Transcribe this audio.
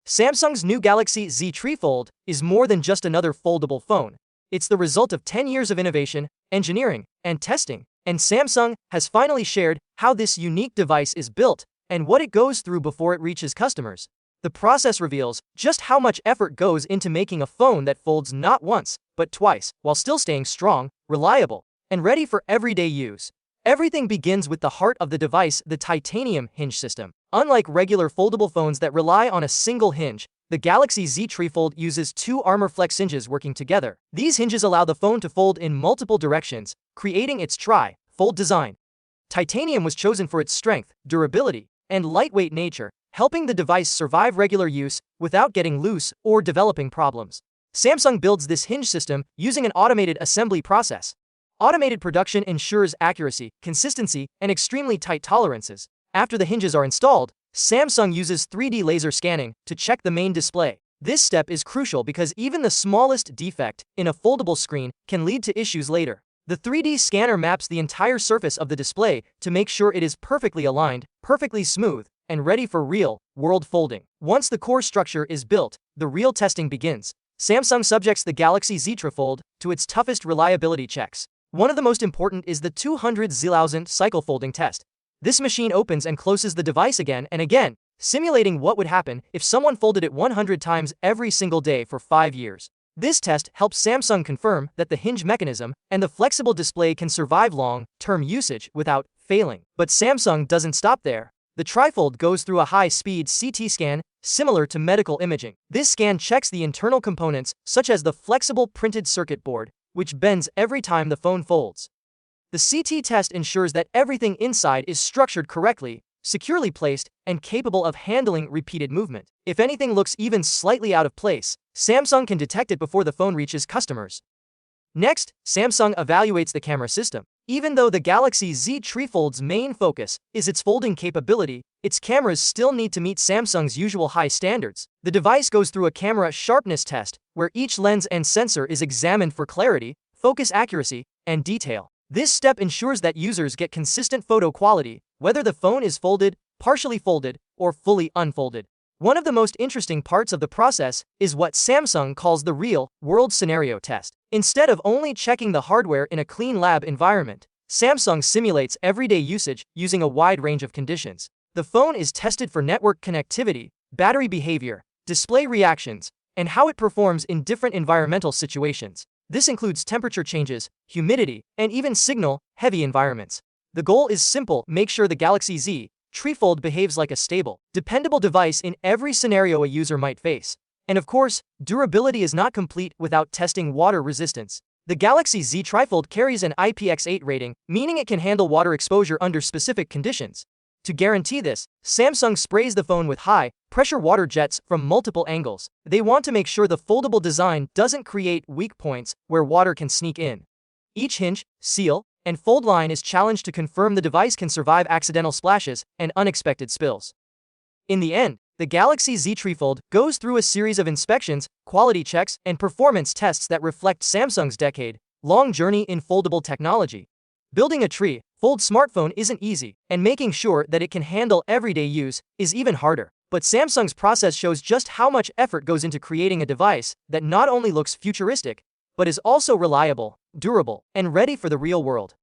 Samsung's new Galaxy Z TriFold is more than just another foldable phone. It's the result of 10 years of innovation, engineering, and testing, and Samsung has finally shared how this unique device is built and what it goes through before it reaches customers. The process reveals just how much effort goes into making a phone that folds not once, but twice, while still staying strong, reliable, and ready for everyday use. Everything begins with the heart of the device, the titanium hinge system. Unlike regular foldable phones that rely on a single hinge, the Galaxy Z TriFold uses two ArmorFlex hinges working together. These hinges allow the phone to fold in multiple directions, creating its tri-fold design. Titanium was chosen for its strength, durability, and lightweight nature, helping the device survive regular use without getting loose or developing problems. Samsung builds this hinge system using an automated assembly process. Automated production ensures accuracy, consistency, and extremely tight tolerances. After the hinges are installed, Samsung uses 3D laser scanning to check the main display. This step is crucial because even the smallest defect in a foldable screen can lead to issues later. The 3D scanner maps the entire surface of the display to make sure it is perfectly aligned, perfectly smooth, and ready for real-world folding. Once the core structure is built, the real testing begins. Samsung subjects the Galaxy Z TriFold to its toughest reliability checks. One of the most important is the 200,000 cycle folding test. This machine opens and closes the device again and again, simulating what would happen if someone folded it 100 times every single day for 5 years. This test helps Samsung confirm that the hinge mechanism and the flexible display can survive long-term usage without failing. But Samsung doesn't stop there. The TriFold goes through a high-speed CT scan, similar to medical imaging. This scan checks the internal components, such as the flexible printed circuit board, which bends every time the phone folds. The CT test ensures that everything inside is structured correctly, securely placed, and capable of handling repeated movement. If anything looks even slightly out of place, Samsung can detect it before the phone reaches customers. Next, Samsung evaluates the camera system. Even though the Galaxy Z TriFold's main focus is its folding capability, its cameras still need to meet Samsung's usual high standards. The device goes through a camera sharpness test, where each lens and sensor is examined for clarity, focus accuracy, and detail. This step ensures that users get consistent photo quality, whether the phone is folded, partially folded, or fully unfolded. One of the most interesting parts of the process is what Samsung calls the real-world scenario test. Instead of only checking the hardware in a clean lab environment, Samsung simulates everyday usage using a wide range of conditions. The phone is tested for network connectivity, battery behavior, display reactions, and how it performs in different environmental situations. This includes temperature changes, humidity, and even signal-heavy environments. The goal is simple: make sure the Galaxy Z TriFold behaves like a stable, dependable device in every scenario a user might face. And of course, durability is not complete without testing water resistance. The Galaxy Z TriFold carries an IPX8 rating, meaning it can handle water exposure under specific conditions. To guarantee this, Samsung sprays the phone with high-pressure water jets from multiple angles. They want to make sure the foldable design doesn't create weak points where water can sneak in. Each hinge, seal, and fold line is challenged to confirm the device can survive accidental splashes and unexpected spills. In the end, the Galaxy Z TriFold goes through a series of inspections, quality checks, and performance tests that reflect Samsung's decade-long journey in foldable technology. Building a TriFold smartphone isn't easy, and making sure that it can handle everyday use is even harder. But Samsung's process shows just how much effort goes into creating a device that not only looks futuristic, but is also reliable, durable, and ready for the real world.